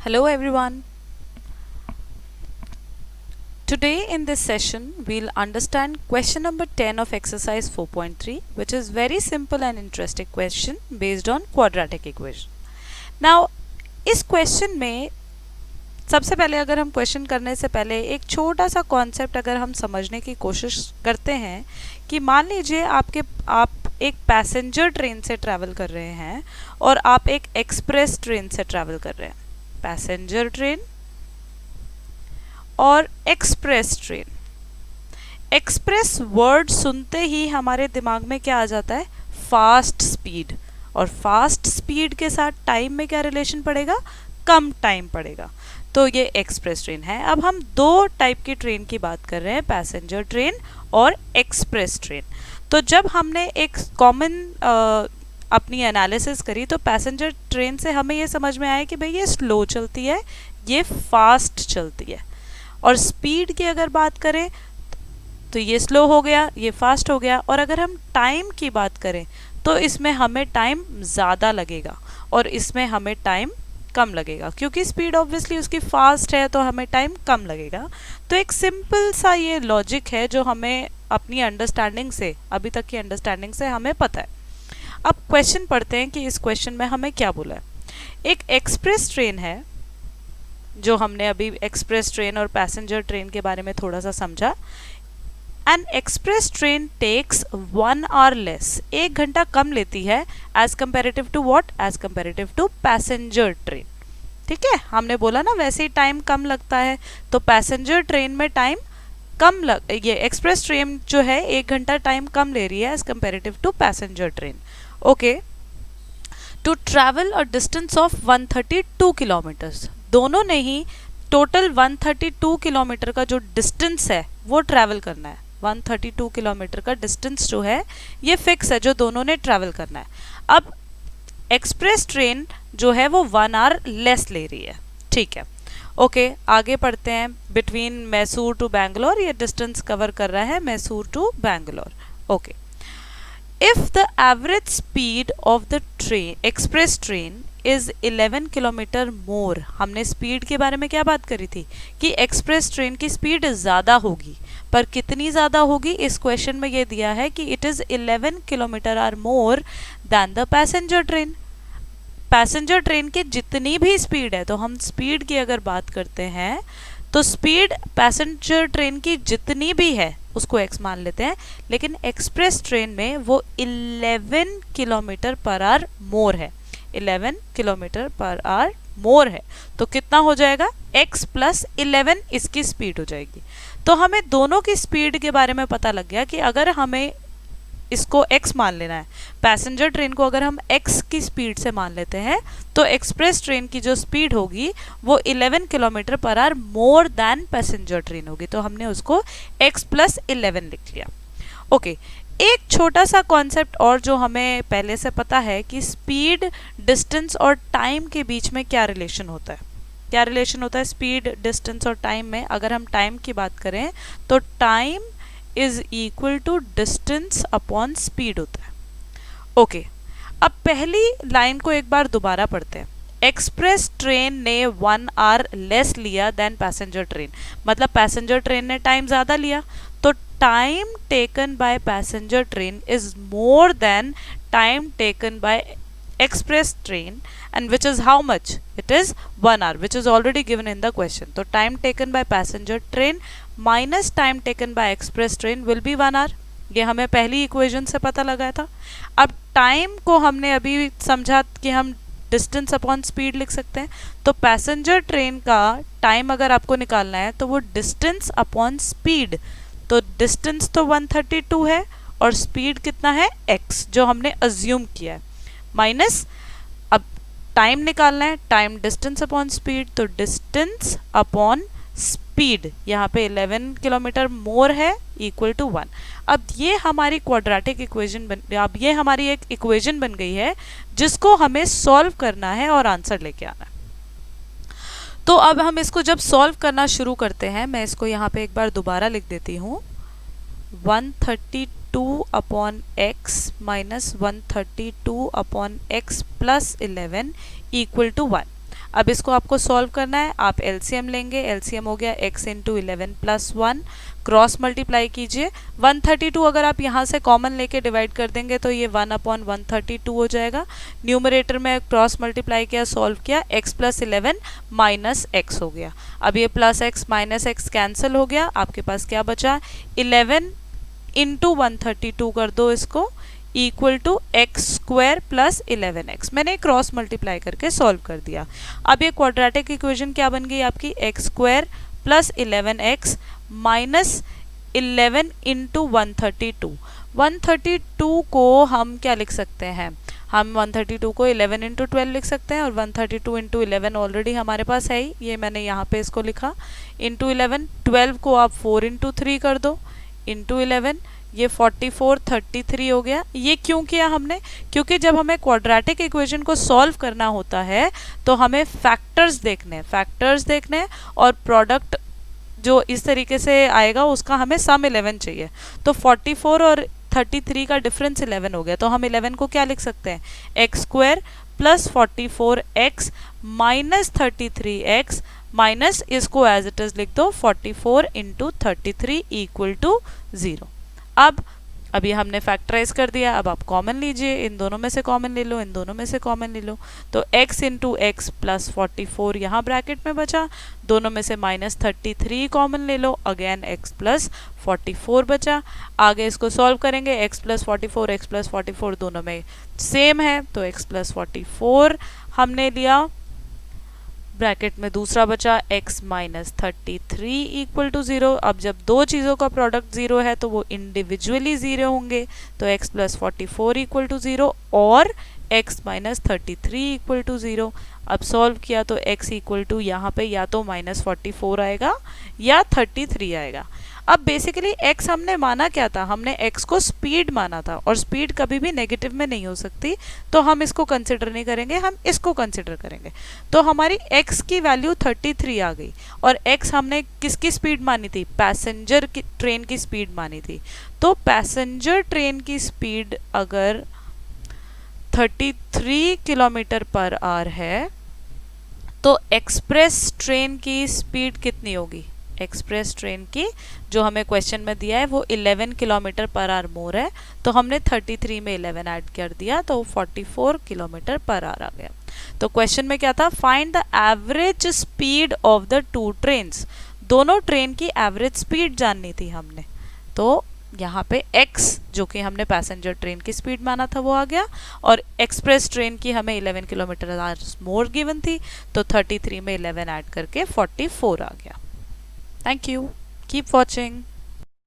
Hello everyone. Today in this session we'll understand question number 10 of exercise 4.3, which is very simple and interesting question based on quadratic equation. Now इस question में सबसे पहले अगर हम question करने से पहले एक छोटा सा कॉन्सेप्ट अगर हम समझने की कोशिश करते हैं कि मान लीजिए आप एक पैसेंजर ट्रेन से ट्रैवल कर रहे हैं और आप एक एक्सप्रेस ट्रेन से ट्रैवल कर रहे हैं। पैसेंजर ट्रेन और एक्सप्रेस ट्रेन। एक्सप्रेस वर्ड सुनते ही हमारे दिमाग में क्या आ जाता है? Fast speed. और फास्ट स्पीड के साथ टाइम में क्या रिलेशन पड़ेगा? कम टाइम पड़ेगा। तो ये एक्सप्रेस ट्रेन है। अब हम दो टाइप की ट्रेन की बात कर रहे हैं, पैसेंजर ट्रेन और एक्सप्रेस ट्रेन। तो जब हमने एक कॉमन अपनी एनालिसिस करी तो पैसेंजर ट्रेन से हमें ये समझ में आया कि भाई ये स्लो चलती है, ये फास्ट चलती है। और स्पीड की अगर बात करें तो ये स्लो हो गया, ये फास्ट हो गया। और अगर हम टाइम की बात करें तो इसमें हमें टाइम ज़्यादा लगेगा और इसमें हमें टाइम कम लगेगा, क्योंकि स्पीड ऑब्वियसली उसकी फास्ट है तो हमें टाइम कम लगेगा। तो एक सिंपल सा ये लॉजिक है जो हमें अपनी अंडरस्टैंडिंग से, अभी तक की अंडरस्टैंडिंग से हमें पता है। अब क्वेश्चन पढ़ते हैं कि इस क्वेश्चन में हमें क्या बोला है। एक एक्सप्रेस ट्रेन है, जो हमने अभी एक्सप्रेस ट्रेन और पैसेंजर ट्रेन के बारे में थोड़ा सा समझा। An express train takes 1 hour less, 1 घंटा कम लेती है as comparative to what? As comparative to passenger train. ठीक है, हमने बोला ना वैसे ही टाइम कम लगता है, तो पैसेंजर ट्रेन में टाइम ये एक्सप्रेस ट्रेन जो है 1 घंटा टाइम कम ले रही है as comparative to passenger train. Okay, to travel a distance of 132 kilometres. दोनों ने ही टोटल 132 किलोमीटर का जो डिस्टेंस है वो ट्रैवल करना है। 132 किलोमीटर का डिस्टेंस जो है ये फिक्स है, जो दोनों ने ट्रैवल करना है। अब एक्सप्रेस ट्रेन जो है वो 1 आवर लेस ले रही है। ठीक है, ओके, आगे पढ़ते हैं। बिटवीन मैसूर टू बैंगलोर, ये डिस्टेंस कवर कर रहा है Mysore to Bangalore. Okay, if the average speed of the express train is 11 kilometre मोर। हमने स्पीड के बारे में क्या बात करी थी कि एक्सप्रेस ट्रेन की स्पीड ज़्यादा होगी, पर कितनी ज़्यादा होगी इस क्वेश्चन में ये दिया है कि it is 11 kilometre are more than the passenger train. Passenger train की जितनी भी स्पीड है, तो हम स्पीड की अगर बात करते हैं तो स्पीड पैसेंजर ट्रेन की जितनी भी है उसको x मान लेते हैं, लेकिन एक्सप्रेस ट्रेन में वो 11 किलोमीटर पर आवर मोर है। 11 किलोमीटर पर आवर मोर है, तो कितना हो जाएगा? x प्लस 11 इसकी स्पीड हो जाएगी। तो हमें दोनों की स्पीड के बारे में पता लग गया कि अगर हमें इसको x मान लेना है, पैसेंजर ट्रेन को अगर हम x की स्पीड से मान लेते हैं तो एक्सप्रेस ट्रेन की जो स्पीड होगी वो 11 kilometre per hour more than passenger train होगी। तो हमने उसको x प्लस 11 लिख लिया। ओके, एक छोटा सा कॉन्सेप्ट और जो हमें पहले से पता है कि स्पीड, डिस्टेंस और टाइम के बीच में क्या रिलेशन होता है। क्या रिलेशन होता है स्पीड, डिस्टेंस और टाइम में? अगर हम टाइम की बात करें तो time is equal to distance upon speed होता है। ओके, अब पहली लाइन को एक बार दोबारा पढ़ते हैं। एक्सप्रेस ट्रेन ने 1 आवर लेस लिया देन पैसेंजर ट्रेन, मतलब पैसेंजर ट्रेन ने टाइम ज़्यादा लिया, तो time taken by passenger train is more than time taken by express train, and which is how much? It is 1 hour, which is already given in the question. So time taken by passenger train minus time taken by express train will be 1 hour. ये हमें पहली equation से पता लगा था। अब time को हमने अभी समझा कि हम डिस्टेंस अपॉन स्पीड लिख सकते हैं। तो पैसेंजर ट्रेन का टाइम अगर आपको निकालना है तो वो डिस्टेंस अपॉन स्पीड, तो डिस्टेंस तो 132 है और स्पीड कितना है? x, जो हमने अज्यूम किया है, माइनस अब टाइम निकालना है, टाइम डिस्टेंस अपॉन स्पीड, तो डिस्टेंस अपॉन स्पीड यहाँ पे 11 किलोमीटर मोर है इक्वल टू 1। अब ये हमारी क्वाड्रेटिक इक्वेशन अब ये हमारी एक इक्वेशन बन गई है जिसको हमें सॉल्व करना है और आंसर लेके आना है। तो अब हम इसको जब सॉल्व करना शुरू करते हैं, मैं इसको यहाँ पे एक बार दोबारा लिख देती हूँ। 132 upon x minus 132 upon x plus 11 equal to 1। अब इसको आपको सॉल्व करना है, आप एलसीएम लेंगे, एलसीएम हो गया x into 11 plus 1, cross multiply कीजिए, 132 अगर आप यहाँ से कॉमन लेके डिवाइड कर देंगे तो ये 1/132 हो जाएगा। न्यूमरेटर में क्रॉस मल्टीप्लाई किया, सॉल्व किया, x प्लस 11 माइनस एक्स हो गया। अब ये plus x minus x cancel हो गया, आपके पास क्या बचा, 11 इंटू 132 कर दो इसको, equal to x square plus 11x। मैंने क्रॉस मल्टीप्लाई करके सॉल्व कर दिया। अब ये क्वाड्रेटिक इक्वेशन क्या बन गई आपकी, x square plus 11x minus 11 into 132। 132 को हम क्या लिख सकते हैं, हम 132 को 11 इंटू 12 लिख सकते हैं, और 132 इंटू 11 ऑलरेडी हमारे पास है ही, ये मैंने यहाँ पे इसको लिखा, इंटू 11, 12 को आप 4 इंटू 3 कर दो, इंटू 11, ये 44 33 हो गया। ये क्यों किया हमने, क्योंकि जब हमें क्वाड्रेटिक इक्वेशन को सॉल्व करना होता है तो हमें फैक्टर्स देखने हैं और प्रोडक्ट जो इस तरीके से आएगा उसका हमें सम 11 चाहिए। तो 44 और 33 का डिफरेंस 11 हो गया, तो हम 11 को क्या लिख सकते हैं, x square plus 44x minus 33x minus इसको एज इट इज लिख दो 44 इंटू 33 इक्वल टू 0। अब अभी हमने फैक्टराइज कर दिया, अब आप कॉमन लीजिए, इन दोनों में से कॉमन ले लो, इन दोनों में से कॉमन ले लो, तो x इंटू एक्स प्लस 44 यहाँ ब्रैकेट में बचा, दोनों में से माइनस 33 कॉमन ले लो, अगेन x प्लस 44 बचा। आगे इसको सॉल्व करेंगे, x प्लस 44 दोनों में सेम है, तो x प्लस 44 हमने लिया, ब्रैकेट में दूसरा बचा x माइनस 33 इक्वल टू 0। अब जब दो चीज़ों का प्रोडक्ट 0 है तो वो इंडिविजुअली 0 होंगे, तो x प्लस 44 इक्वल टू 0 और x माइनस 33 इक्वल टू 0। अब सॉल्व किया तो x इक्वल टू यहाँ पे या तो माइनस 44 आएगा या 33 आएगा। अब बेसिकली x हमने माना क्या था, हमने x को स्पीड माना था, और स्पीड कभी भी नेगेटिव में नहीं हो सकती, तो हम इसको कंसिडर नहीं करेंगे, हम इसको कंसिडर करेंगे। तो हमारी x की वैल्यू 33 आ गई, और x हमने किसकी स्पीड मानी थी, पैसेंजर की ट्रेन की स्पीड मानी थी। तो पैसेंजर ट्रेन की स्पीड अगर 33 किलोमीटर पर आवर है तो एक्सप्रेस ट्रेन की स्पीड कितनी होगी, एक्सप्रेस ट्रेन की जो हमें क्वेश्चन में दिया है वो 11 किलोमीटर पर आवर मोर है, तो हमने 33 में 11 ऐड कर दिया तो 44 किलोमीटर पर आवर आ गया। तो क्वेश्चन में क्या था, find the average speed of the two trains. दोनों ट्रेन की एवरेज स्पीड जाननी थी हमने, तो यहाँ पे x जो कि हमने पैसेंजर ट्रेन की स्पीड माना था वो आ गया, और एक्सप्रेस ट्रेन की हमें 11 किलोमीटर आवर्स मोर गिवन थी, तो 33 में 11 ऐड करके 44 आ गया। Thank you. Keep watching.